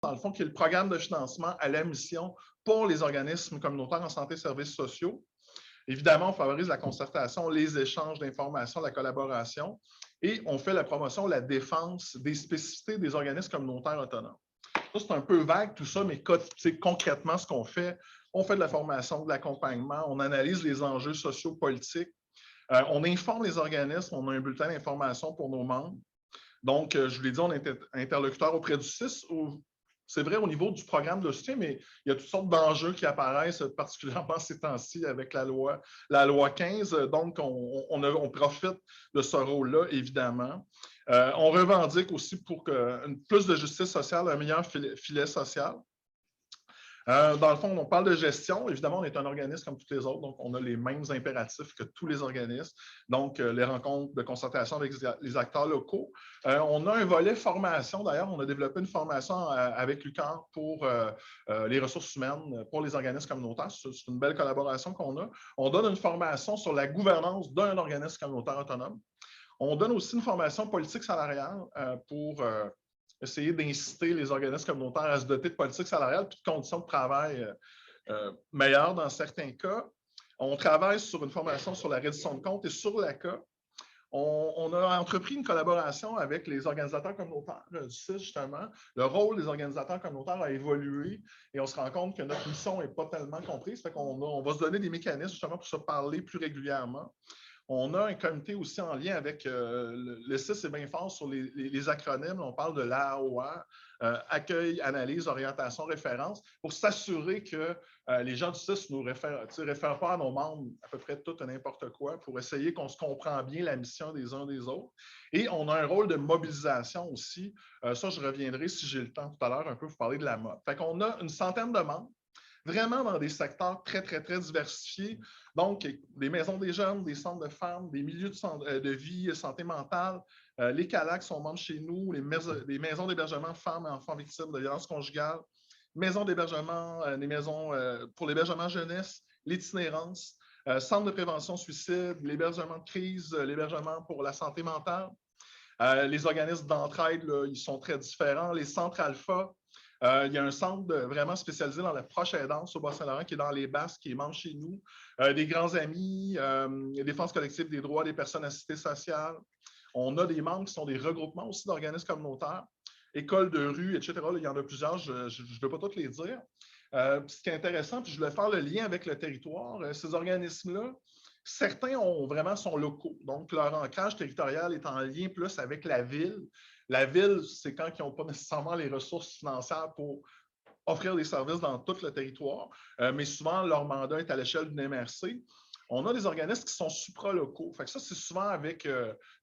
dans le fond, qui est le programme de financement à la mission pour les organismes communautaires en santé et services sociaux. Évidemment, on favorise la concertation, les échanges d'informations, la collaboration, et on fait la promotion, la défense des spécificités des organismes communautaires autonomes. Ça, c'est un peu vague tout ça, mais concrètement, ce qu'on fait, on fait de la formation, de l'accompagnement, on analyse les enjeux sociaux, politiques, on informe les organismes, on a un bulletin d'information pour nos membres. Donc, je vous l'ai dit, on est interlocuteur auprès du CIS. C'est vrai au niveau du programme de soutien, mais il y a toutes sortes d'enjeux qui apparaissent, particulièrement ces temps-ci avec la loi 15. Donc, on profite de ce rôle-là, évidemment. On revendique aussi pour plus de justice sociale, un meilleur filet social. Dans le fond, on parle de gestion. Évidemment, on est un organisme comme tous les autres, donc on a les mêmes impératifs que tous les organismes. Donc, les rencontres de concertation avec les acteurs locaux. On a un volet formation. D'ailleurs, on a développé une formation avec l'UQAM pour les ressources humaines pour les organismes communautaires. C'est une belle collaboration qu'on a. On donne une formation sur la gouvernance d'un organisme communautaire autonome. On donne aussi une formation politique salariale pour essayer d'inciter les organismes communautaires à se doter de politiques salariales et de conditions de travail meilleures dans certains cas. On travaille sur une formation sur la reddition de comptes et sur l'ACA. On a entrepris une collaboration avec les organisateurs communautaires du CIS, justement. Le rôle des organisateurs communautaires a évolué et on se rend compte que notre mission n'est pas tellement comprise. Fait on va se donner des mécanismes justement pour se parler plus régulièrement. On a un comité aussi en lien avec le CIS, c'est bien fort sur les acronymes. On parle de l'AOR, accueil, analyse, orientation, référence, pour s'assurer que les gens du CIS ne nous réfèrent pas à nos membres à peu près tout et n'importe quoi, pour essayer qu'on se comprend bien la mission des uns des autres. Et on a un rôle de mobilisation aussi. Ça, je reviendrai si j'ai le temps tout à l'heure un peu vous parler de la mode. Fait qu'on a une centaine de membres, vraiment dans des secteurs très, très, très diversifiés. Donc, des maisons des jeunes, des centres de femmes, des milieux de vie, santé mentale. Les CALAC sont membres chez nous, les maisons d'hébergement femmes et enfants victimes de violences conjugales, maisons d'hébergement, les maisons pour l'hébergement jeunesse, l'itinérance, centres de prévention suicide, l'hébergement de crise, l'hébergement pour la santé mentale. Les organismes d'entraide, ils sont très différents. Les centres alpha, il y a un centre vraiment spécialisé dans la proche aidance au Bas-Saint-Laurent qui est dans les Basques, qui est membre chez nous. Des grands amis, défense collective des droits des personnes assistées sociales. On a des membres qui sont des regroupements aussi d'organismes communautaires, écoles de rue, etc. Là, il y en a plusieurs, je ne vais pas toutes les dire. Ce qui est intéressant, puis je voulais faire le lien avec le territoire, ces organismes-là, certains sont locaux. Donc, leur ancrage territorial est en lien plus avec la ville. La ville, c'est quand ils n'ont pas nécessairement les ressources financières pour offrir des services dans tout le territoire, mais souvent, leur mandat est à l'échelle d'une MRC. On a des organismes qui sont supralocaux. Fait que ça, c'est souvent avec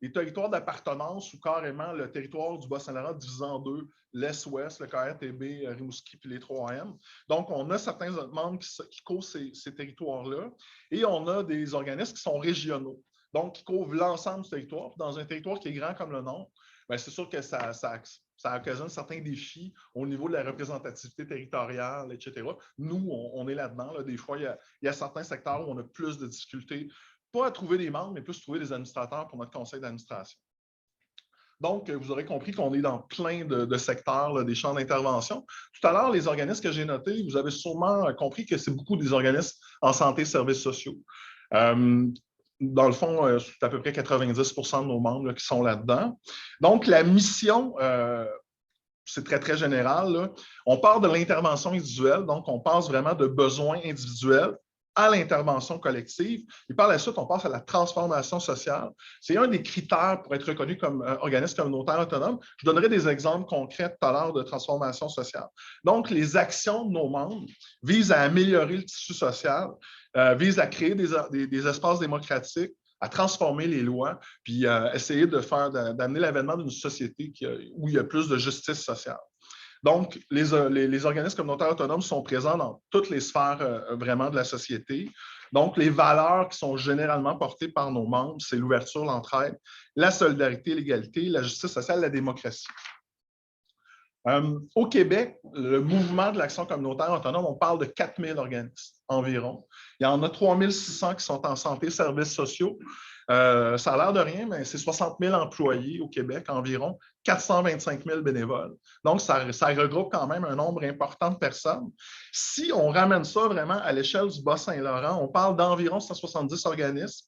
les territoires d'appartenance ou carrément le territoire du Bas-Saint-Laurent divisé en deux, l'Est-Ouest, le KRTB, Rimouski puis les 3M. Donc, on a certains membres qui couvrent ces territoires-là et on a des organismes qui sont régionaux, donc qui couvrent l'ensemble du territoire. Puis dans un territoire qui est grand comme le nôtre, bien, c'est sûr que ça occasionne certains défis au niveau de la représentativité territoriale, etc. Nous, on est là-dedans. Là. Des fois, il y a certains secteurs où on a plus de difficultés, pas à trouver des membres, mais plus à trouver des administrateurs pour notre conseil d'administration. Donc, vous aurez compris qu'on est dans plein de secteurs, là, des champs d'intervention. Tout à l'heure, les organismes que j'ai notés, vous avez sûrement compris que c'est beaucoup des organismes en santé et services sociaux. Dans le fond, c'est à peu près 90 de nos membres là, qui sont là-dedans. Donc, la mission, c'est très, très général. Là. On part de l'intervention individuelle, donc on passe vraiment de besoins individuels à l'intervention collective. Et par la suite, on passe à la transformation sociale. C'est un des critères pour être reconnu comme organisme communautaire autonome. Je donnerai des exemples concrets tout à l'heure de transformation sociale. Donc, les actions de nos membres visent à améliorer le tissu social, visent à créer des espaces démocratiques, à transformer les lois, puis essayer d'amener l'avènement d'une société où il y a plus de justice sociale. Donc, les organismes communautaires autonomes sont présents dans toutes les sphères vraiment de la société. Donc, les valeurs qui sont généralement portées par nos membres, c'est l'ouverture, l'entraide, la solidarité, l'égalité, la justice sociale, la démocratie. Au Québec, le mouvement de l'action communautaire autonome, on parle de 4000 organismes environ. Il y en a 3600 qui sont en santé et services sociaux. Ça a l'air de rien, mais c'est 60 000 employés au Québec, environ 425 000 bénévoles. Donc, ça regroupe quand même un nombre important de personnes. Si on ramène ça vraiment à l'échelle du Bas-Saint-Laurent, on parle d'environ 170 organismes,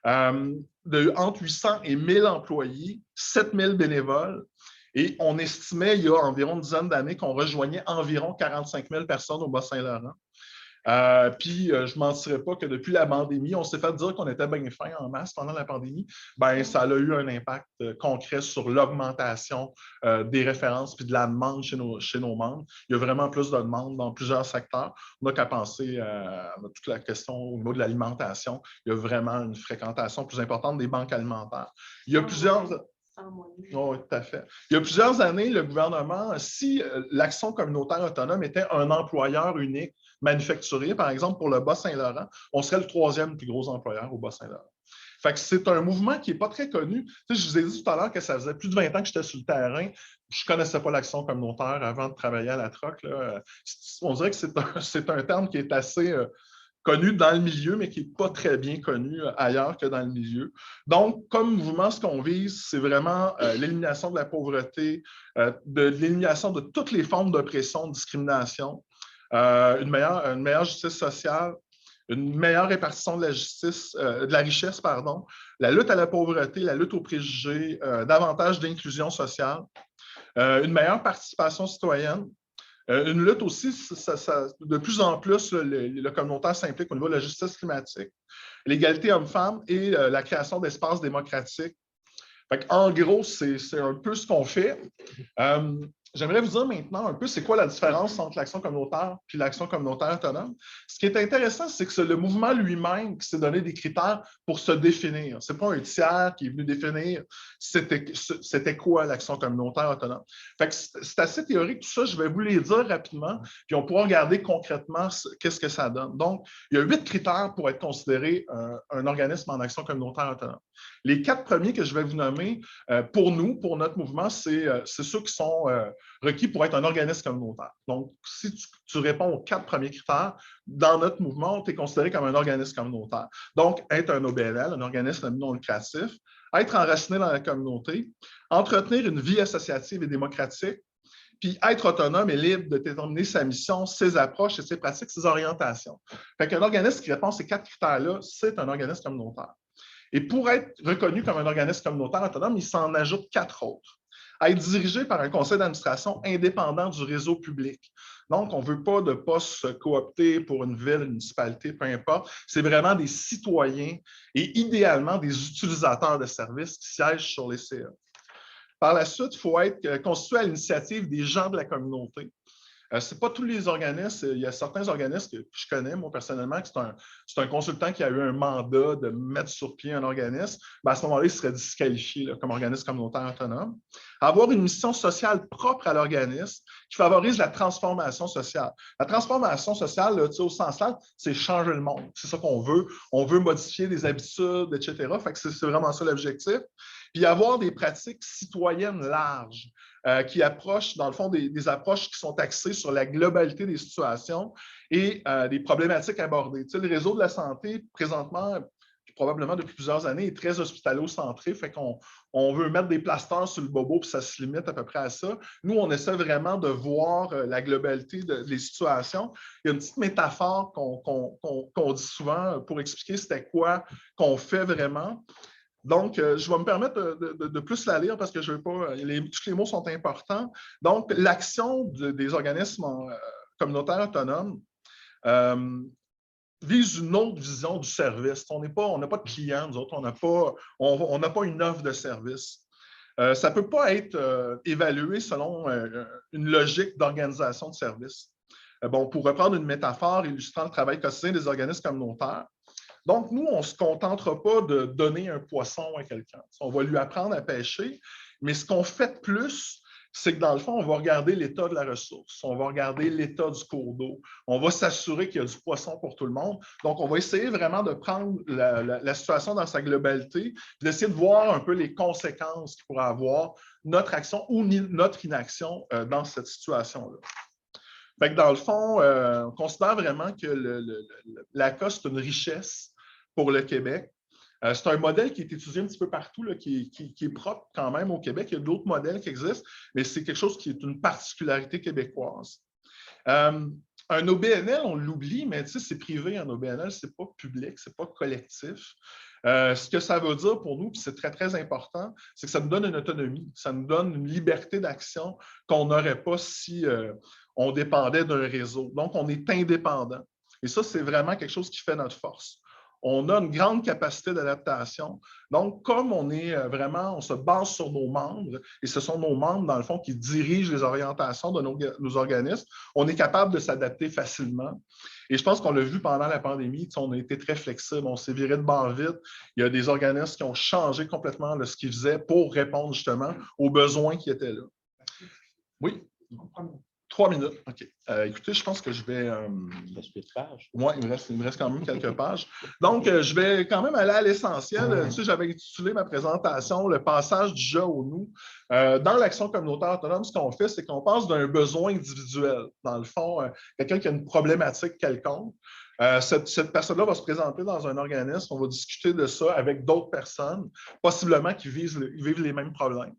entre 800 et 1000 employés, 7 000 bénévoles. Et on estimait, il y a environ une dizaine d'années, qu'on rejoignait environ 45 000 personnes au Bas-Saint-Laurent. Puis, je ne mentirais pas que depuis la pandémie, on s'est fait dire qu'on était bien fin en masse pendant la pandémie. Ben, ça a eu un impact concret sur l'augmentation des références puis de la demande chez nos membres. Il y a vraiment plus de demandes dans plusieurs secteurs. On n'a qu'à penser à toute la question au niveau de l'alimentation. Il y a vraiment une fréquentation plus importante des banques alimentaires. Il y a plusieurs... Oui, tout à fait. Il y a plusieurs années, le gouvernement, si l'Action communautaire autonome était un employeur unique manufacturier, par exemple, pour le Bas-Saint-Laurent, on serait le 3e plus gros employeur au Bas-Saint-Laurent. Fait que c'est un mouvement qui n'est pas très connu. Tu sais, je vous ai dit tout à l'heure que ça faisait plus de 20 ans que j'étais sur le terrain. Je ne connaissais pas l'Action communautaire avant de travailler à la Troc. On dirait que c'est un terme qui est assez... connu dans le milieu, mais qui n'est pas très bien connu ailleurs que dans le milieu. Donc, comme mouvement, ce qu'on vise, c'est vraiment l'élimination de la pauvreté, de l'élimination de toutes les formes d'oppression, de discrimination, une meilleure justice sociale, une meilleure répartition de la justice, de la richesse, pardon, la lutte à la pauvreté, la lutte aux préjugés, davantage d'inclusion sociale, une meilleure participation citoyenne. Une lutte aussi, de plus en plus, le communautaire s'implique au niveau de la justice climatique, l'égalité homme-femme et la création d'espaces démocratiques. En gros, c'est un peu ce qu'on fait. J'aimerais vous dire maintenant un peu c'est quoi la différence entre l'action communautaire et l'action communautaire autonome. Ce qui est intéressant, c'est que c'est le mouvement lui-même qui s'est donné des critères pour se définir. Ce n'est pas un tiers qui est venu définir c'était quoi l'action communautaire autonome. C'est assez théorique tout ça, je vais vous les dire rapidement, puis on pourra regarder concrètement qu'est-ce que ça donne. Donc, il y a 8 critères pour être considéré un organisme en action communautaire autonome. Les 4 premiers que je vais vous nommer, pour nous, pour notre mouvement, c'est ceux qui sont requis pour être un organisme communautaire. Donc, si tu réponds aux 4 premiers critères, dans notre mouvement, tu es considéré comme un organisme communautaire. Donc, être un OBNL, un organisme non lucratif, être enraciné dans la communauté, entretenir une vie associative et démocratique, puis être autonome et libre de déterminer sa mission, ses approches, ses pratiques, ses orientations. Fait qu'un organisme qui répond à ces 4 critères-là, c'est un organisme communautaire. Et pour être reconnu comme un organisme communautaire autonome, il s'en ajoute 4 autres. Être dirigé par un conseil d'administration indépendant du réseau public. Donc, on ne veut pas de poste coopté pour une ville, une municipalité, peu importe. C'est vraiment des citoyens et idéalement des utilisateurs de services qui siègent sur les CA. Par la suite, il faut être constitué à l'initiative des gens de la communauté. Ce n'est pas tous les organismes. Il y a certains organismes que je connais, moi, personnellement, que c'est un consultant qui a eu un mandat de mettre sur pied un organisme. Ben, à ce moment-là, il serait disqualifié là, comme organisme communautaire autonome. Avoir une mission sociale propre à l'organisme qui favorise la transformation sociale. La transformation sociale, là, au sens large, c'est changer le monde. C'est ça qu'on veut. On veut modifier des habitudes, etc. Fait que c'est vraiment ça l'objectif. Puis avoir des pratiques citoyennes larges. Qui approchent, dans le fond, des approches qui sont axées sur la globalité des situations et des problématiques abordées. Tu sais, le réseau de la santé, présentement, probablement depuis plusieurs années, est très hospitalo-centré, fait qu'on veut mettre des plasters sur le bobo, puis ça se limite à peu près à ça. Nous, on essaie vraiment de voir la globalité des situations. Il y a une petite métaphore qu'on dit souvent pour expliquer c'était quoi qu'on fait vraiment. Donc, je vais me permettre de plus la lire parce que je veux pas. Tous les mots sont importants. Donc, l'action des organismes communautaires autonomes vise une autre vision du service. On n'a pas de clients, nous autres, on n'a pas une offre de service. Ça ne peut pas être évalué selon une logique d'organisation de service. Bon, pour reprendre une métaphore illustrant le travail quotidien des organismes communautaires, donc, nous, on ne se contentera pas de donner un poisson à quelqu'un. On va lui apprendre à pêcher, mais ce qu'on fait de plus, c'est que dans le fond, on va regarder l'état de la ressource, on va regarder l'état du cours d'eau, on va s'assurer qu'il y a du poisson pour tout le monde. Donc, on va essayer vraiment de prendre la situation dans sa globalité, d'essayer de voir un peu les conséquences qu'il pourrait avoir notre action ou notre inaction dans cette situation-là. Fait que dans le fond, on considère vraiment que l'ACA, c'est une richesse pour le Québec. C'est un modèle qui est étudié un petit peu partout, là, qui est propre quand même au Québec. Il y a d'autres modèles qui existent, mais c'est quelque chose qui est une particularité québécoise. Un OBNL, on l'oublie, mais c'est privé, un OBNL, ce n'est pas public, ce n'est pas collectif. Ce que ça veut dire pour nous, puis c'est très, très important, c'est que ça nous donne une autonomie, ça nous donne une liberté d'action qu'on n'aurait pas si on dépendait d'un réseau. Donc, on est indépendant. Et ça, c'est vraiment quelque chose qui fait notre force. On a une grande capacité d'adaptation. Donc, comme on est vraiment, on se base sur nos membres, et ce sont nos membres, dans le fond, qui dirigent les orientations de nos organismes, on est capable de s'adapter facilement. Et je pense qu'on l'a vu pendant la pandémie, on a été très flexible, on s'est viré de bord vite. Il y a des organismes qui ont changé complètement ce qu'ils faisaient pour répondre justement aux besoins qui étaient là. Oui? 3 minutes. OK. Écoutez, je pense que je vais. Il reste 8 pages. Oui, il me reste quand même quelques pages. Donc, je vais quand même aller à l'essentiel. Tu sais, j'avais intitulé ma présentation le passage du je au nous. Dans l'action communautaire autonome, ce qu'on fait, c'est qu'on passe d'un besoin individuel. Dans le fond, quelqu'un qui a une problématique quelconque. Cette personne-là va se présenter dans un organisme, on va discuter de ça avec d'autres personnes, possiblement qui vivent les mêmes problèmes.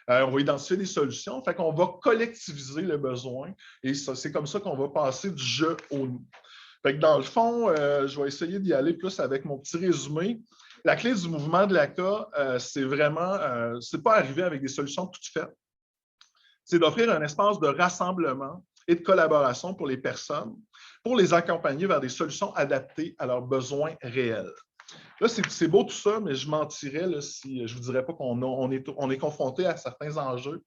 On va identifier des solutions, fait qu'on va collectiviser le besoin et c'est comme ça qu'on va passer du je au nous. Fait que dans le fond, je vais essayer d'y aller plus avec mon petit résumé. La clé du mouvement de l'ACA, c'est vraiment, c'est pas arriver avec des solutions toutes faites, c'est d'offrir un espace de rassemblement et de collaboration pour les personnes, pour les accompagner vers des solutions adaptées à leurs besoins réels. Là, c'est beau tout ça, mais je mentirais là, si je ne vous dirais pas qu'on est confronté à certains enjeux.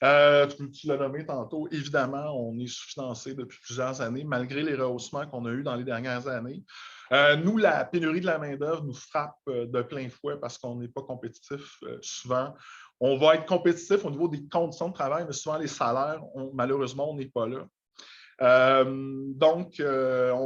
Tu l'as nommé tantôt, évidemment, on est sous-financé depuis plusieurs années, malgré les rehaussements qu'on a eus dans les dernières années. Nous, la pénurie de la main-d'œuvre nous frappe de plein fouet parce qu'on n'est pas compétitif souvent. On va être compétitif au niveau des conditions de travail, mais souvent les salaires, malheureusement, on n'est pas là. Donc,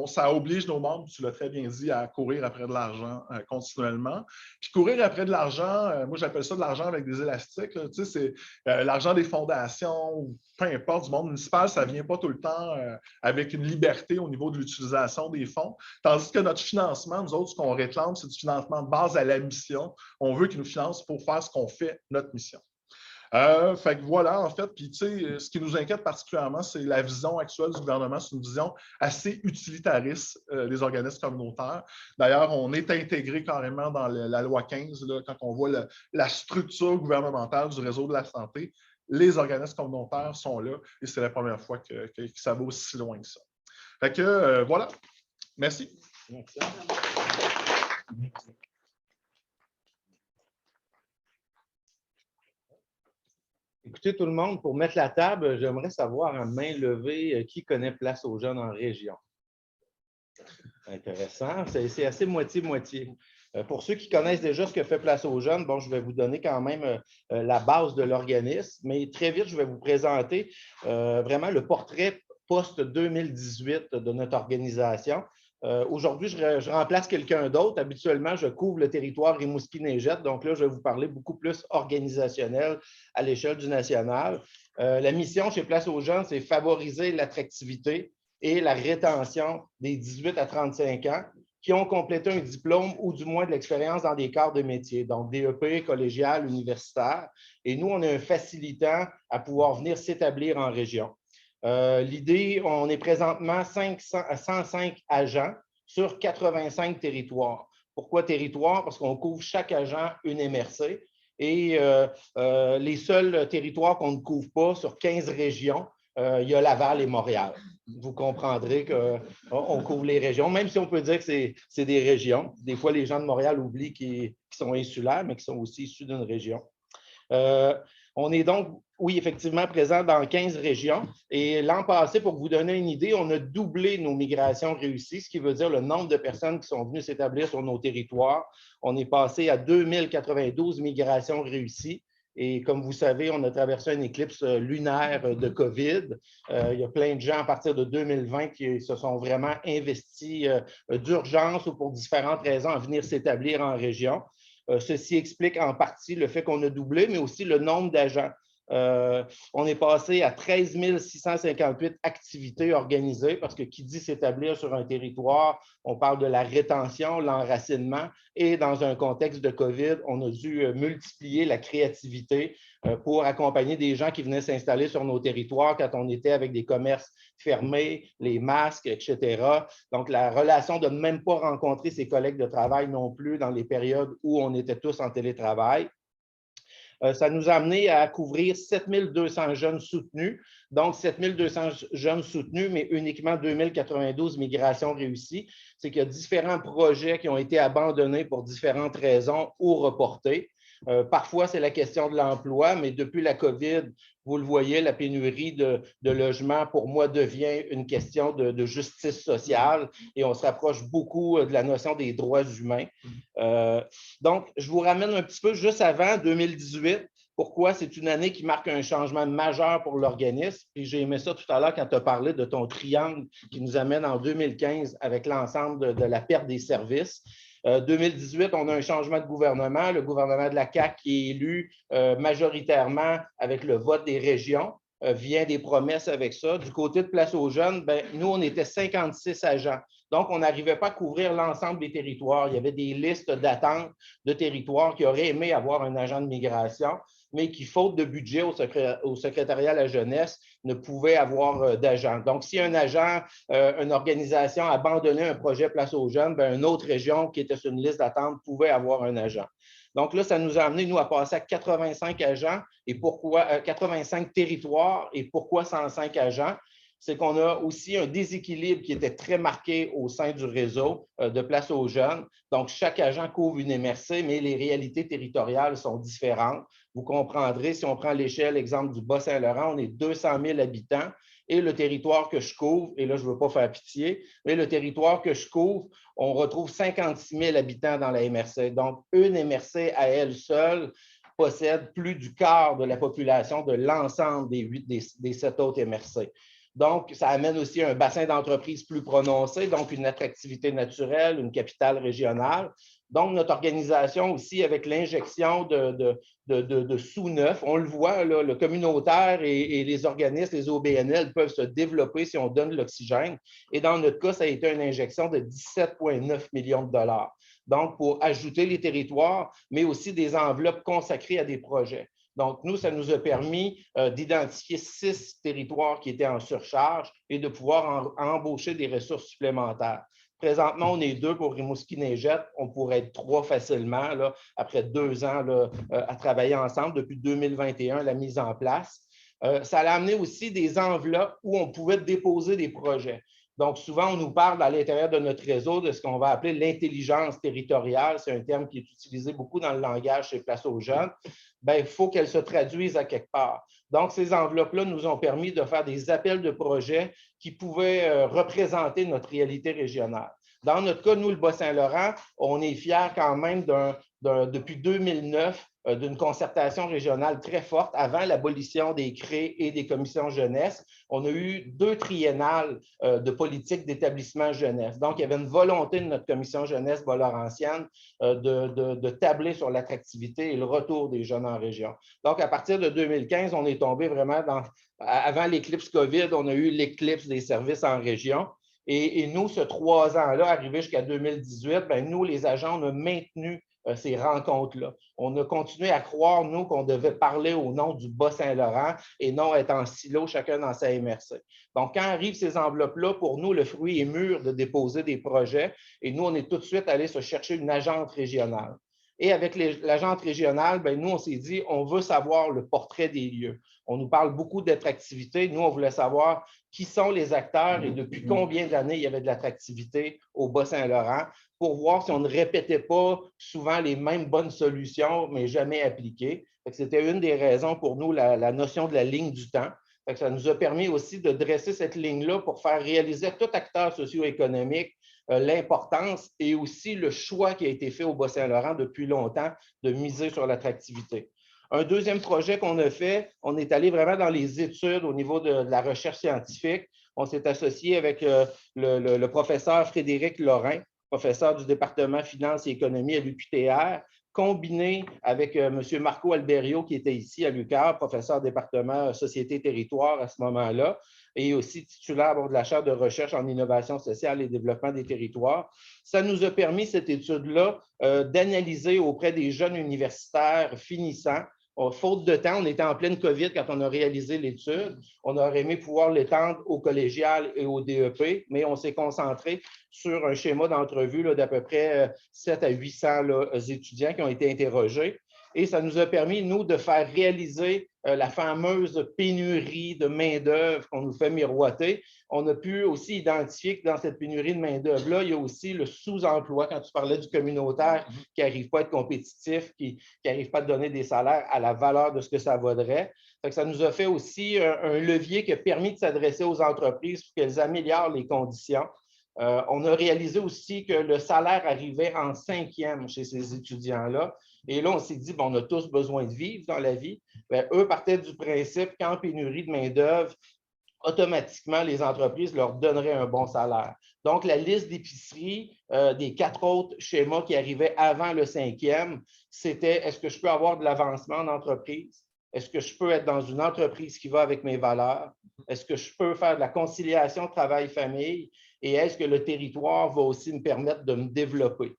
ça oblige nos membres, tu l'as très bien dit, à courir après de l'argent continuellement. Puis courir après de l'argent, moi j'appelle ça de l'argent avec des élastiques. Tu sais, c'est l'argent des fondations, peu importe, du monde municipal, ça ne vient pas tout le temps avec une liberté au niveau de l'utilisation des fonds. Tandis que notre financement, nous autres, ce qu'on réclame, c'est du financement de base à la mission. On veut qu'ils nous financent pour faire ce qu'on fait, notre mission. Fait que voilà, en fait, puis tu sais, ce qui nous inquiète particulièrement, c'est la vision actuelle du gouvernement. C'est une vision assez utilitariste des organismes communautaires. D'ailleurs, on est intégré carrément dans la loi 15, là, quand on voit la structure gouvernementale du réseau de la santé. Les organismes communautaires sont là et c'est la première fois que ça va aussi loin que ça. Fait que voilà. Merci. Merci. Écoutez, tout le monde, pour mettre la table, j'aimerais savoir à main levée qui connaît Place aux jeunes en région. Intéressant. C'est assez moitié-moitié. Pour ceux qui connaissent déjà ce que fait Place aux jeunes, bon, je vais vous donner quand même la base de l'organisme, mais très vite, je vais vous présenter vraiment le portrait post-2018 de notre organisation. Aujourd'hui, je remplace quelqu'un d'autre. Habituellement, je couvre le territoire Rimouski-Neigette. Donc là, je vais vous parler beaucoup plus organisationnel à l'échelle du national. La mission chez Place aux jeunes, c'est favoriser l'attractivité et la rétention des 18 à 35 ans qui ont complété un diplôme ou du moins de l'expérience dans des cadres de métier, donc DEP, collégial, universitaire. Et nous, on est un facilitant à pouvoir venir s'établir en région. L'idée, on est présentement 105 agents sur 85 territoires. Pourquoi territoire? Parce qu'on couvre chaque agent une MRC et les seuls territoires qu'on ne couvre pas sur 15 régions, il y a Laval et Montréal. Vous comprendrez qu'on couvre les régions, même si on peut dire que c'est des régions. Des fois, les gens de Montréal oublient qu'ils sont insulaires, mais qu'ils sont aussi issus d'une région. On est donc, oui, effectivement, présent dans 15 régions. Et l'an passé, pour vous donner une idée, on a doublé nos migrations réussies, ce qui veut dire le nombre de personnes qui sont venues s'établir sur nos territoires. On est passé à 2092 migrations réussies. Et comme vous savez, on a traversé une éclipse lunaire de COVID. Il y a plein de gens à partir de 2020 qui se sont vraiment investis d'urgence ou pour différentes raisons à venir s'établir en région. Ceci explique en partie le fait qu'on a doublé, mais aussi le nombre d'agents. On est passé à 13 658 activités organisées parce que qui dit s'établir sur un territoire, on parle de la rétention, l'enracinement et dans un contexte de COVID, on a dû multiplier la créativité pour accompagner des gens qui venaient s'installer sur nos territoires quand on était avec des commerces fermés, les masques, etc. Donc, la relation de ne même pas rencontrer ses collègues de travail non plus dans les périodes où on était tous en télétravail. Ça nous a amené à couvrir 7 200 jeunes soutenus. Donc, 7 200 jeunes soutenus, mais uniquement 2 092 migrations réussies. C'est qu'il y a différents projets qui ont été abandonnés pour différentes raisons ou reportés. Parfois, c'est la question de l'emploi, mais depuis la COVID, vous le voyez, la pénurie de logements, pour moi, devient une question de justice sociale et on se rapproche beaucoup de la notion des droits humains. Donc, je vous ramène un petit peu juste avant 2018. Pourquoi c'est une année qui marque un changement majeur pour l'organisme. Puis j'ai aimé ça tout à l'heure quand tu as parlé de ton triangle qui nous amène en 2015 avec l'ensemble de la perte des services. 2018, on a un changement de gouvernement, le gouvernement de la CAQ qui est élu majoritairement avec le vote des régions, vient des promesses avec ça. Du côté de Place aux Jeunes, nous, on était 56 agents. Donc, on n'arrivait pas à couvrir l'ensemble des territoires. Il y avait des listes d'attente de territoires qui auraient aimé avoir un agent de migration, mais qui, faute de budget au secrétariat à la jeunesse, ne pouvaient avoir d'agent. Donc, si un agent, une organisation abandonnait un projet Place aux Jeunes, une autre région qui était sur une liste d'attente pouvait avoir un agent. Donc là, ça nous a amené, nous, à passer à 85 agents. Et pourquoi 85 territoires et pourquoi 105 agents? C'est qu'on a aussi un déséquilibre qui était très marqué au sein du réseau de Place aux Jeunes. Donc, chaque agent couvre une MRC, mais les réalités territoriales sont différentes. Vous comprendrez, si on prend l'échelle, exemple du Bas-Saint-Laurent, on est 200 000 habitants et le territoire que je couvre, et là, je ne veux pas faire pitié, mais le territoire que je couvre, on retrouve 56 000 habitants dans la MRC. Donc, une MRC à elle seule possède plus du quart de la population de l'ensemble des 7 autres MRC. Donc, ça amène aussi un bassin d'entreprises plus prononcé, donc une attractivité naturelle, une capitale régionale. Donc, notre organisation aussi, avec l'injection de sous-neuf, on le voit, là, le communautaire et les organismes, les OBNL peuvent se développer si on donne l'oxygène. Et dans notre cas, ça a été une injection de 17,9 millions de dollars. Donc, pour ajouter les territoires, mais aussi des enveloppes consacrées à des projets. Donc, nous, ça nous a permis d'identifier 6 territoires qui étaient en surcharge et de pouvoir embaucher des ressources supplémentaires. Présentement, on est 2 pour Rimouski-Neigette. On pourrait être 3 facilement, là, après 2 ans là, à travailler ensemble depuis 2021, la mise en place. Ça a amené aussi des enveloppes où on pouvait déposer des projets. Donc, souvent, on nous parle à l'intérieur de notre réseau de ce qu'on va appeler l'intelligence territoriale. C'est un terme qui est utilisé beaucoup dans le langage chez Place aux Jeunes. Il faut qu'elle se traduise à quelque part. Donc, ces enveloppes-là nous ont permis de faire des appels de projets qui pouvaient représenter notre réalité régionale. Dans notre cas, nous, le Bas-Saint-Laurent, on est fiers quand même depuis 2009 d'une concertation régionale très forte avant l'abolition des CRE et des commissions jeunesse. On a eu 2 triennales de politique d'établissement jeunesse. Donc, il y avait une volonté de notre commission jeunesse bas-laurentienne de tabler sur l'attractivité et le retour des jeunes en région. Donc, à partir de 2015, on est tombé vraiment avant l'éclipse COVID, on a eu l'éclipse des services en région. Et nous, ce 3 ans-là, arrivé jusqu'à 2018, nous, les agents, on a maintenu ces rencontres-là. On a continué à croire, nous, qu'on devait parler au nom du Bas-Saint-Laurent et non être en silo, chacun dans sa MRC. Donc, quand arrivent ces enveloppes-là, pour nous, le fruit est mûr de déposer des projets et nous, on est tout de suite allé se chercher une agente régionale. Et avec l'agente régionale, nous, on s'est dit, on veut savoir le portrait des lieux. On nous parle beaucoup d'attractivité. Nous, on voulait savoir qui sont les acteurs et depuis combien d'années il y avait de l'attractivité au Bas-Saint-Laurent pour voir si on ne répétait pas souvent les mêmes bonnes solutions, mais jamais appliquées. C'était une des raisons pour nous, la notion de la ligne du temps. Ça nous a permis aussi de dresser cette ligne-là pour faire réaliser à tout acteur socio-économique l'importance et aussi le choix qui a été fait au Bas-Saint-Laurent depuis longtemps de miser sur l'attractivité. Un deuxième projet qu'on a fait, on est allé vraiment dans les études au niveau de la recherche scientifique. On s'est associé avec le professeur Frédéric Lorrain, professeur du département Finances et Économie à l'UQTR, combiné avec M. Marco Alberio, qui était ici à l'UQAR, professeur département Société-Territoire à ce moment-là, et aussi titulaire de la chaire de recherche en innovation sociale et développement des territoires. Ça nous a permis, cette étude-là, d'analyser auprès des jeunes universitaires finissants. Faute de temps, on était en pleine COVID quand on a réalisé l'étude. On aurait aimé pouvoir l'étendre au collégial et au DEP, mais on s'est concentré sur un schéma d'entrevue d'à peu près 700 à 800 étudiants qui ont été interrogés. Et ça nous a permis, nous, de faire réaliser la fameuse pénurie de main-d'œuvre qu'on nous fait miroiter. On a pu aussi identifier que dans cette pénurie de main-d'œuvre-là, il y a aussi le sous-emploi, quand tu parlais du communautaire, qui n'arrive pas à être compétitif, qui n'arrive pas à donner des salaires à la valeur de ce que ça vaudrait. Ça nous a fait aussi un levier qui a permis de s'adresser aux entreprises pour qu'elles améliorent les conditions. On a réalisé aussi que le salaire arrivait en 5e chez ces étudiants-là. Et là, on s'est dit, bon, on a tous besoin de vivre dans la vie. Bien, eux partaient du principe qu'en pénurie de main-d'œuvre, automatiquement, les entreprises leur donneraient un bon salaire. Donc, la liste d'épicerie des 4 autres schémas qui arrivaient avant le 5e, c'était est-ce que je peux avoir de l'avancement en entreprise? Est-ce que je peux être dans une entreprise qui va avec mes valeurs? Est-ce que je peux faire de la conciliation travail-famille? Et est-ce que le territoire va aussi me permettre de me développer?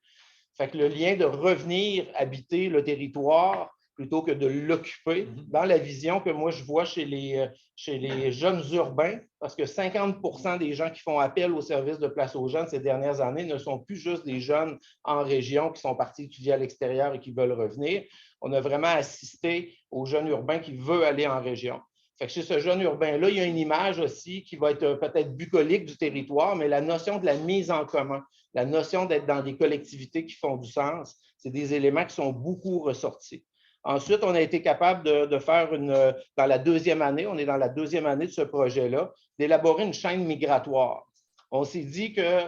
Fait que le lien de revenir habiter le territoire plutôt que de l'occuper, dans la vision que moi je vois chez les jeunes urbains, parce que 50% des gens qui font appel au service de Place aux jeunes ces dernières années ne sont plus juste des jeunes en région qui sont partis étudier à l'extérieur et qui veulent revenir. On a vraiment assisté aux jeunes urbains qui veulent aller en région. Fait que chez ce jeune urbain-là, il y a une image aussi qui va être peut-être bucolique du territoire, mais la notion de la mise en commun, la notion d'être dans des collectivités qui font du sens, c'est des éléments qui sont beaucoup ressortis. Ensuite, on a été capable de faire dans la 2e année, on est dans la 2e année de ce projet-là, d'élaborer une chaîne migratoire. On s'est dit que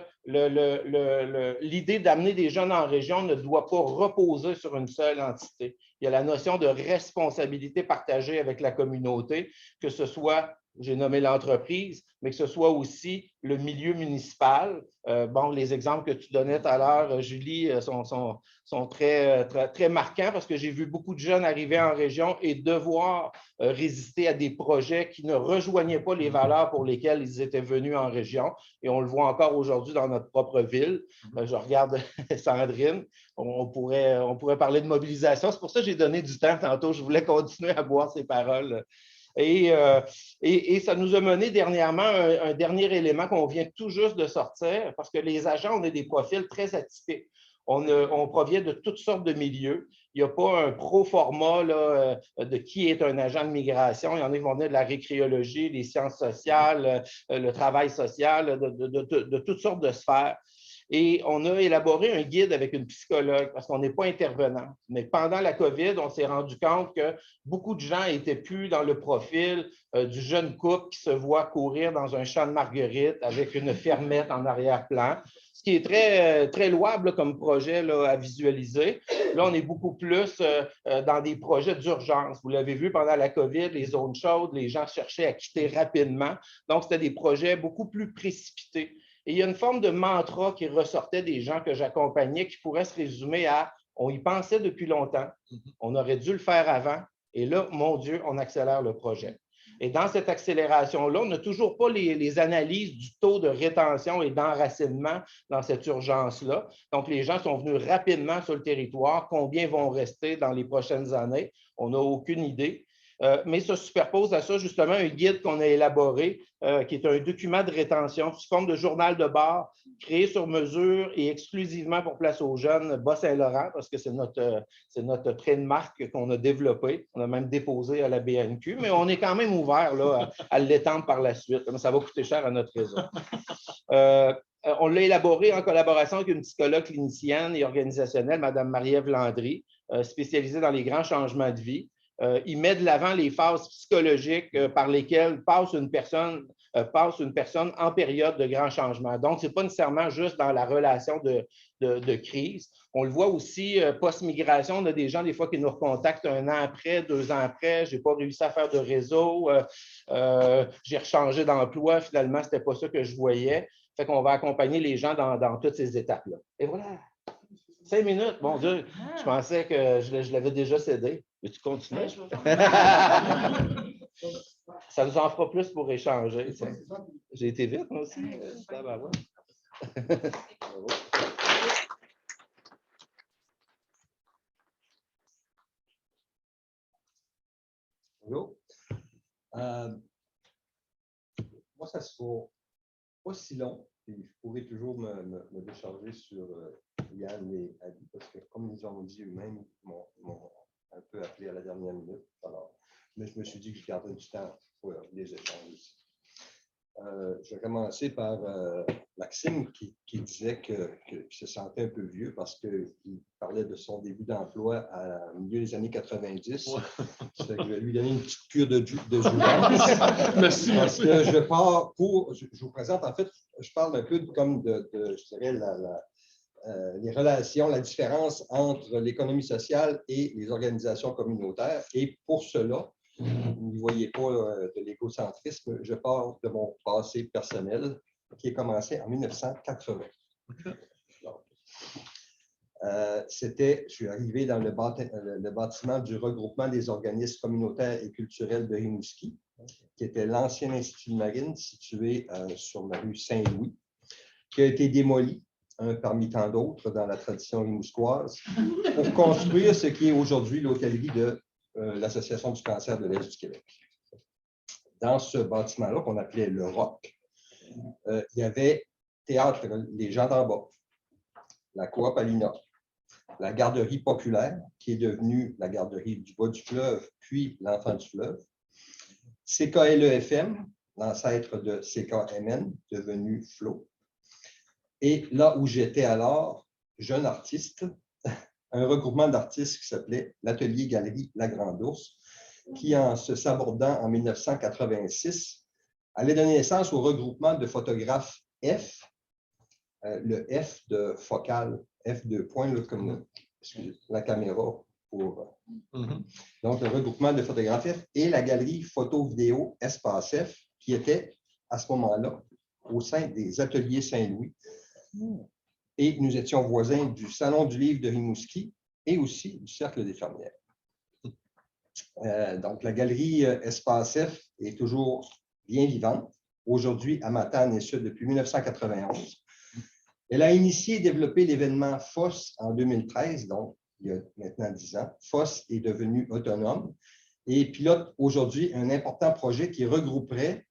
l'idée d'amener des jeunes en région ne doit pas reposer sur une seule entité. Il y a la notion de responsabilité partagée avec la communauté, que ce soit, j'ai nommé l'entreprise, mais que ce soit aussi le milieu municipal. Bon, les exemples que tu donnais tout à l'heure, Julie, sont très marquants parce que j'ai vu beaucoup de jeunes arriver en région et devoir résister à des projets qui ne rejoignaient pas les valeurs pour lesquelles ils étaient venus en région. Et on le voit encore aujourd'hui dans notre propre ville. Je regarde Sandrine. On pourrait parler de mobilisation. C'est pour ça que j'ai donné du temps tantôt. Je voulais continuer à boire ces paroles. Et ça nous a mené dernièrement un dernier élément qu'on vient tout juste de sortir, parce que les agents, on a des profils très atypiques. On provient de toutes sortes de milieux. Il n'y a pas un pro-format de qui est un agent de migration. Il y en a qui vont venir de la récréologie, des sciences sociales, le travail social, de toutes sortes de sphères. Et on a élaboré un guide avec une psychologue parce qu'on n'est pas intervenant. Mais pendant la COVID, on s'est rendu compte que beaucoup de gens n'étaient plus dans le profil du jeune couple qui se voit courir dans un champ de marguerites avec une fermette en arrière-plan, ce qui est très louable comme projet à visualiser. Là, on est beaucoup plus dans des projets d'urgence. Vous l'avez vu pendant la COVID, les zones chaudes, les gens cherchaient à quitter rapidement. Donc, c'était des projets beaucoup plus précipités. Et il y a une forme de mantra qui ressortait des gens que j'accompagnais qui pourrait se résumer à « on y pensait depuis longtemps, on aurait dû le faire avant, et là, mon Dieu, on accélère le projet ». Et dans cette accélération-là, on n'a toujours pas les analyses du taux de rétention et d'enracinement dans cette urgence-là. Donc, les gens sont venus rapidement sur le territoire. Combien vont rester dans les prochaines années? On n'a aucune idée. Mais se superpose à ça justement un guide qu'on a élaboré, qui est un document de rétention sous forme de journal de bord, créé sur mesure et exclusivement pour Place aux jeunes Bas-Saint-Laurent, parce que c'est notre trademark qu'on a développé. On a même déposé à la BNQ, mais on est quand même ouvert à l'étendre par la suite. Ça va coûter cher à notre réseau. On l'a élaboré en collaboration avec une psychologue clinicienne et organisationnelle, Mme Marie-Ève Landry, spécialisée dans les grands changements de vie. Il met de l'avant les phases psychologiques par lesquelles passe une personne en période de grand changement. Donc, ce n'est pas nécessairement juste dans la relation de crise. On le voit aussi post-migration. On a des gens, des fois, qui nous recontactent 1 an après, 2 ans après. Je n'ai pas réussi à faire de réseau. J'ai rechangé d'emploi. Finalement, ce n'était pas ça que je voyais. Fait qu'on va accompagner les gens dans toutes ces étapes-là. Et voilà. 5 minutes, mon Dieu. Je pensais que je l'avais déjà cédé. Veux-tu continuer? Ça nous en fera plus pour échanger. J'ai été vite, moi aussi. Bonjour. Moi, ça ne sera pas si long. Puis je pourrais toujours me décharger sur Yann et Ali, parce que, comme ils ont dit eux-mêmes, ils m'ont un peu appelé à la dernière minute. Alors, mais je me suis dit que je garderais du temps pour les échanges aussi. Je vais commencer par Maxime qui disait qu'il se sentait un peu vieux parce qu'il parlait de son début d'emploi au milieu des années 90. Ouais. Je vais lui donner une petite cure de jouvence. Merci. Parce que je vous présente, en fait, je parle un peu comme je dirais, les relations, la différence entre l'économie sociale et les organisations communautaires. Et pour cela, vous ne voyez pas de l'égocentrisme, je parle de mon passé personnel qui a commencé en 1980. Je suis arrivé dans le bâtiment du regroupement des organismes communautaires et culturels de Rimouski, qui était l'ancien Institut de marine situé sur la rue Saint-Louis, qui a été démoli, parmi tant d'autres dans la tradition rimousquoise, pour construire ce qui est aujourd'hui l'hôtellerie de l'Association du cancer de l'Est du Québec. Dans ce bâtiment-là, qu'on appelait le ROC, il y avait Théâtre Les gens d'en bas, la Coop Alina, la garderie populaire, qui est devenue la garderie du bas du fleuve, puis l'Enfant du fleuve, CKLEFM, l'ancêtre de CKMN, devenu FLO, et là où j'étais alors, jeune artiste, un regroupement d'artistes qui s'appelait l'Atelier-Galerie La Grande Ourse, qui, en se sabordant en 1986, allait donner naissance au regroupement de photographes F, le F de focal, F de point, là, comme la caméra. Donc, le regroupement de photographes F et la galerie photo-vidéo Espace F, qui était à ce moment-là au sein des Ateliers Saint-Louis. Et nous étions voisins du Salon du livre de Rimouski et aussi du Cercle des fermières. Donc, la galerie Espace F est toujours bien vivante. Aujourd'hui, à Matane, et ce depuis 1991. Elle a initié et développé l'événement FOSS en 2013, donc il y a maintenant 10 ans. FOSS est devenu autonome et pilote aujourd'hui un important projet qui regrouperait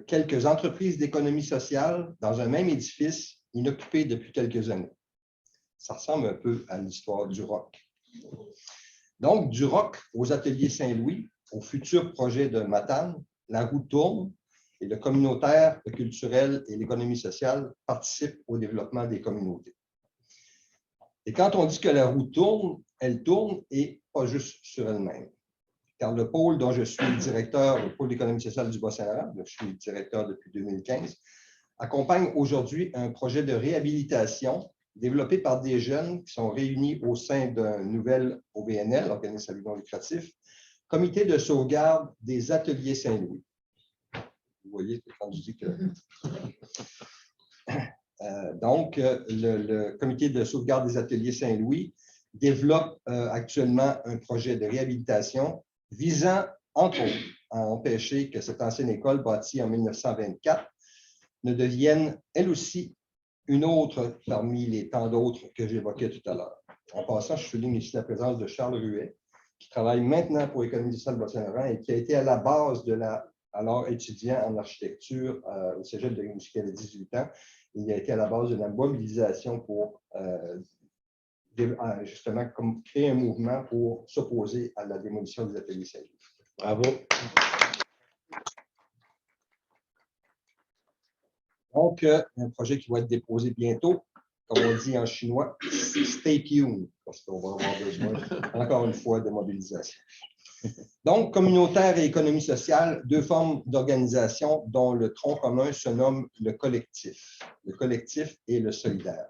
quelques entreprises d'économie sociale dans un même édifice inoccupé depuis quelques années. Ça ressemble un peu à l'histoire du ROC. Donc, du ROC aux Ateliers Saint-Louis, au futur projet de Matane, la roue tourne et le communautaire, le culturel et l'économie sociale participent au développement des communautés. Et quand on dit que la roue tourne, elle tourne et pas juste sur elle-même. Car le pôle dont je suis le directeur, le pôle d'économie sociale du Bas-Saint-Laurent, je suis directeur depuis 2015, accompagne aujourd'hui un projet de réhabilitation développé par des jeunes qui sont réunis au sein d'un nouvel OBNL, organisme à but non lucratif, Comité de sauvegarde des Ateliers Saint-Louis. Vous voyez, quand je dis que... Donc, le Comité de sauvegarde des Ateliers Saint-Louis développe actuellement un projet de réhabilitation visant, entre autres, à empêcher que cette ancienne école bâtie en 1924 ne devienne, elle aussi, une autre parmi les tant d'autres que j'évoquais tout à l'heure. En passant, je souligne ici la présence de Charles Ruet, qui travaille maintenant pour l'Économie sociale de Bas-Saint-Laurent et qui a été à la base de alors étudiant en architecture au Cégep de Rimouski à 18 ans. Il a été à la base de la mobilisation pour justement créer un mouvement pour s'opposer à la démolition des ateliers Saint-Louis. Bravo. Donc, un projet qui va être déposé bientôt, comme on dit en chinois, stay tuned, parce qu'on va avoir besoin, encore une fois, de mobilisation. Donc, communautaire et économie sociale, deux formes d'organisation dont le tronc commun se nomme le collectif et le solidaire.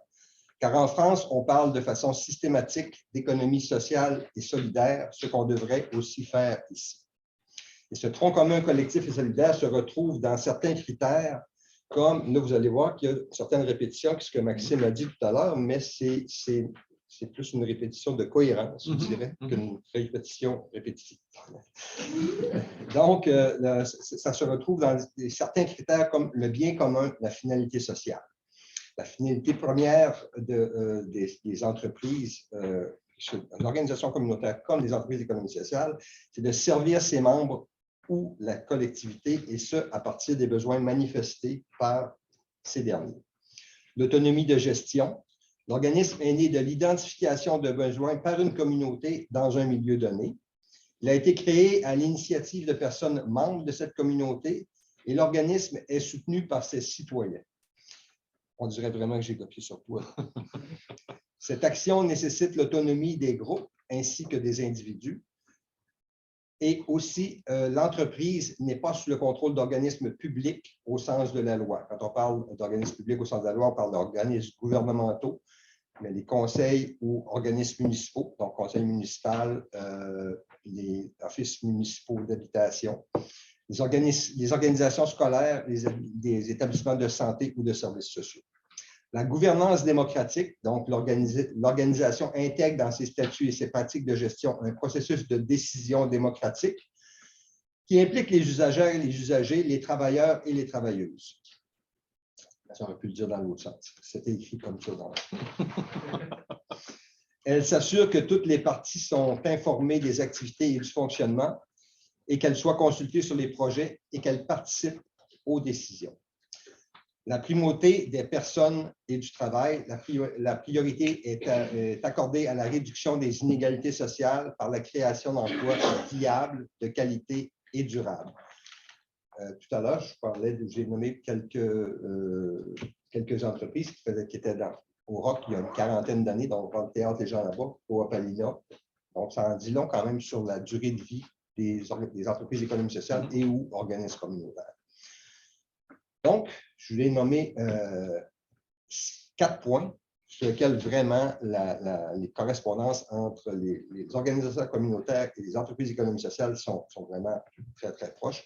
Car en France, on parle de façon systématique d'économie sociale et solidaire, ce qu'on devrait aussi faire ici. Et ce tronc commun collectif et solidaire se retrouve dans certains critères comme, là, vous allez voir qu'il y a certaines répétitions, ce que Maxime a dit tout à l'heure, mais c'est plus une répétition de cohérence, je dirais, qu'une répétition répétitive. Donc, ça se retrouve dans certains critères comme le bien commun, la finalité sociale. La finalité première des entreprises, l'organisation communautaire comme les entreprises d'économie sociale, c'est de servir ses membres ou la collectivité, et ce, à partir des besoins manifestés par ces derniers. L'autonomie de gestion. L'organisme est né de l'identification de besoins par une communauté dans un milieu donné. Il a été créé à l'initiative de personnes membres de cette communauté et l'organisme est soutenu par ses citoyens. On dirait vraiment que j'ai copié sur toi. Cette action nécessite l'autonomie des groupes ainsi que des individus. Et aussi, l'entreprise n'est pas sous le contrôle d'organismes publics au sens de la loi. Quand on parle d'organismes publics au sens de la loi, on parle d'organismes gouvernementaux, mais les conseils ou organismes municipaux, donc conseil municipal, les offices municipaux d'habitation, les organisations scolaires, les établissements de santé ou de services sociaux. La gouvernance démocratique, donc l'organisation intègre dans ses statuts et ses pratiques de gestion un processus de décision démocratique qui implique les usagères et les usagers, les travailleurs et les travailleuses. Ça aurait pu le dire dans l'autre sens. C'était écrit comme ça. Elle s'assure que toutes les parties sont informées des activités et du fonctionnement et qu'elles soient consultées sur les projets et qu'elles participent aux décisions. La primauté des personnes et du travail, la priorité est accordée à la réduction des inégalités sociales par la création d'emplois viables, de qualité et durables. Tout à l'heure, j'ai nommé quelques entreprises qui étaient au ROC il y a une quarantaine d'années, donc dans le théâtre des gens là-bas, au Opalina. Donc, ça en dit long quand même sur la durée de vie des entreprises d'économie sociale et ou organismes communautaires. Donc, je voulais nommer 4 points sur lesquels vraiment les correspondances entre les organisations communautaires et les entreprises d'économie sociale sont vraiment très, très proches.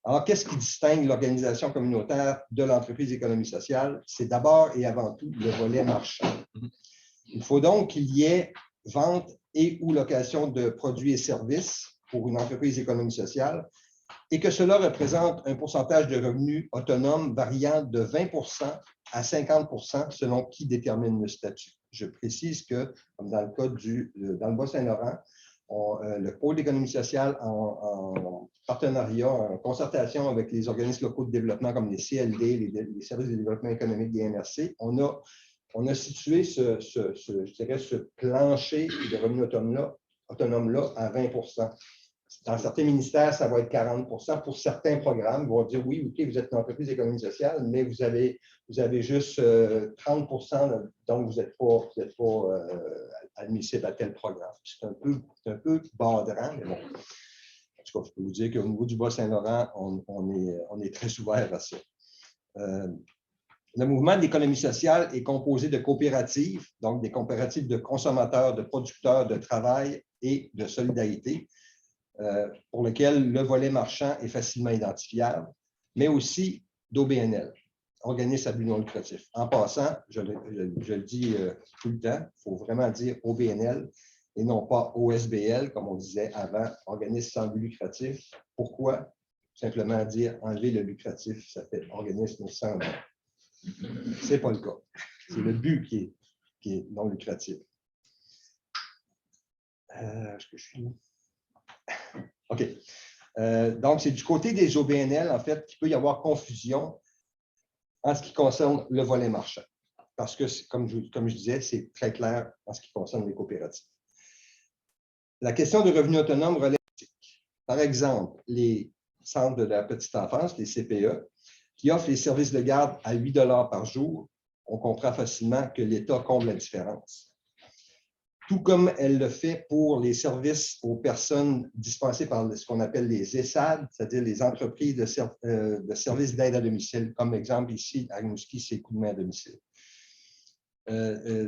Alors, qu'est-ce qui distingue l'organisation communautaire de l'entreprise d'économie sociale? C'est d'abord et avant tout le volet marchand. Il faut donc qu'il y ait vente et ou location de produits et services pour une entreprise d'économie sociale et que cela représente un pourcentage de revenus autonomes variant de 20% à 50% selon qui détermine le statut. Je précise que, comme dans le cas dans le Bas-Saint-Laurent, le pôle d'économie sociale en partenariat, en concertation avec les organismes locaux de développement comme les CLD, les services de développement économique des MRC, on a situé ce plancher de revenus autonomes-là à 20%. Dans certains ministères, ça va être 40%. Pour certains programmes, ils vont dire oui, OK, vous êtes une entreprise d'économie sociale, mais vous avez juste 30%, donc vous n'êtes pas admissible à tel programme. C'est un peu badrant, mais bon. En tout cas, je peux vous dire qu'au niveau du Bas-Saint-Laurent, on est très ouvert à ça. Le mouvement d'économie sociale est composé de coopératives, donc des coopératives de consommateurs, de producteurs, de travail et de solidarité, pour lequel le volet marchand est facilement identifiable, mais aussi d'OBNL, organisme à but non lucratif. En passant, je le dis tout le temps, il faut vraiment dire OBNL et non pas OSBL, comme on disait avant, organisme sans but lucratif. Pourquoi? Simplement dire enlever le lucratif, ça fait organisme sans but. Ce n'est pas le cas. C'est le but qui est non lucratif. Est-ce que je suis là? OK. Donc, c'est du côté des OBNL, en fait, qu'il peut y avoir confusion en ce qui concerne le volet marchand. Parce que, comme je disais, c'est très clair en ce qui concerne les coopératives. La question de revenus autonomes relève. Par exemple, les centres de la petite enfance, les CPE, qui offrent les services de garde à 8 $ par jour, on comprend facilement que l'État comble la différence. Tout comme elle le fait pour les services aux personnes dispensées par ce qu'on appelle les ESAD, c'est-à-dire les entreprises de services d'aide à domicile. Comme exemple ici, à Rimouski, c'est coup de main à domicile.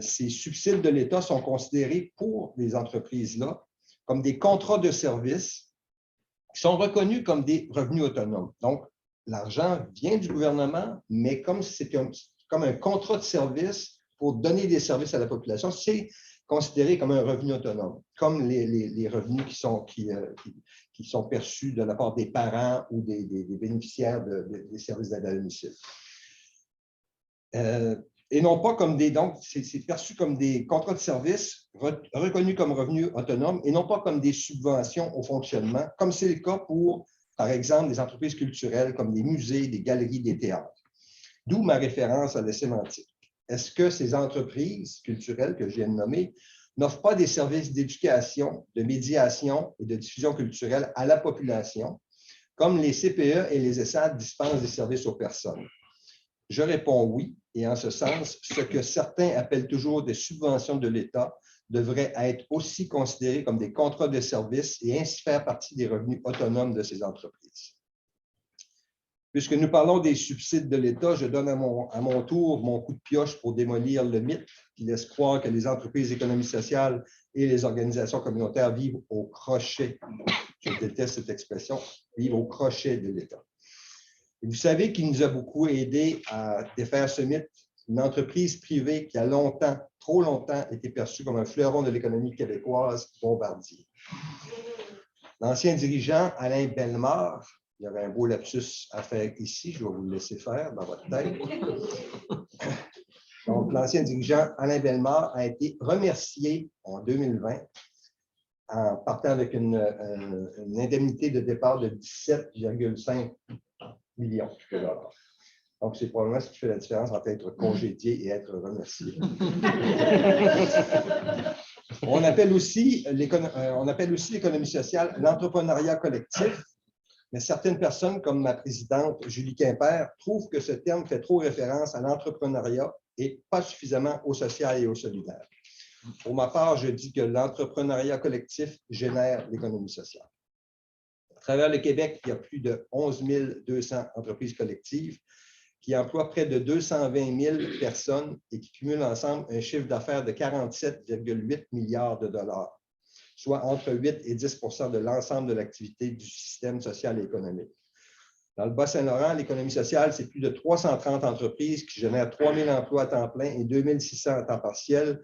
Ces subsides de l'État sont considérés pour les entreprises-là comme des contrats de services qui sont reconnus comme des revenus autonomes. Donc, l'argent vient du gouvernement, mais comme c'est comme un contrat de service pour donner des services à la population, c'est considéré comme un revenu autonome, comme les revenus qui sont perçus de la part des parents ou des bénéficiaires des services d'aide à domicile. Et non pas comme donc, c'est perçu comme des contrats de service reconnus comme revenus autonomes et non pas comme des subventions au fonctionnement, comme c'est le cas pour, par exemple, des entreprises culturelles comme des musées, des galeries, des théâtres. D'où ma référence à la sémantique. Est-ce que ces entreprises culturelles que je viens de nommer n'offrent pas des services d'éducation, de médiation et de diffusion culturelle à la population, comme les CPE et les ESAD dispensent des services aux personnes? Je réponds oui, et en ce sens, ce que certains appellent toujours des subventions de l'État devrait être aussi considéré comme des contrats de service et ainsi faire partie des revenus autonomes de ces entreprises. Puisque nous parlons des subsides de l'État, je donne à mon tour mon coup de pioche pour démolir le mythe qui laisse croire que les entreprises d'économie sociale et les organisations communautaires vivent au crochet, je déteste cette expression, vivent au crochet de l'État. Et vous savez qui nous a beaucoup aidé à défaire ce mythe? Une entreprise privée qui a longtemps, trop longtemps, été perçue comme un fleuron de l'économie québécoise, Bombardier. L'ancien dirigeant, Alain Bellemare, il y avait un beau lapsus à faire ici, je vais vous le laisser faire dans votre tête. Donc, l'ancien dirigeant, Alain Bellemare, a été remercié en 2020 en partant avec une indemnité de départ de 17,5 millions de dollars. Donc, c'est probablement ce qui fait la différence entre être congédié et être remercié. On appelle aussi l'économie sociale l'entrepreneuriat collectif, mais certaines personnes, comme ma présidente Julie Quimper, trouvent que ce terme fait trop référence à l'entrepreneuriat et pas suffisamment au social et au solidaire. Pour ma part, je dis que l'entrepreneuriat collectif génère l'économie sociale. À travers le Québec, il y a plus de 11 200 entreprises collectives qui emploient près de 220 000 personnes et qui cumulent ensemble un chiffre d'affaires de 47,8 milliards de dollars, soit entre 8 et 10 de l'ensemble de l'activité du système social et économique. Dans le Bas-Saint-Laurent, l'économie sociale, c'est plus de 330 entreprises qui génèrent 3 000 emplois à temps plein et 2 600 à temps partiel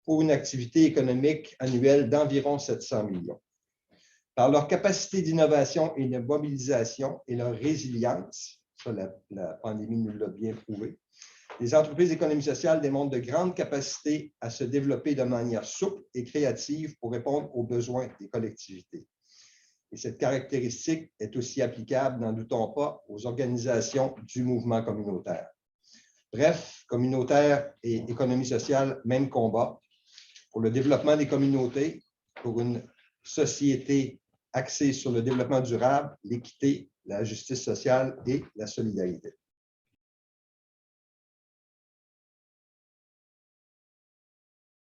pour une activité économique annuelle d'environ 700 millions. Par leur capacité d'innovation et de mobilisation et leur résilience, ça, la pandémie nous l'a bien prouvé, les entreprises d'économie sociale démontrent de grandes capacités à se développer de manière souple et créative pour répondre aux besoins des collectivités. Et cette caractéristique est aussi applicable, n'en doutons pas, aux organisations du mouvement communautaire. Bref, communautaire et économie sociale, même combat pour le développement des communautés, pour une société axée sur le développement durable, l'équité, la justice sociale et la solidarité.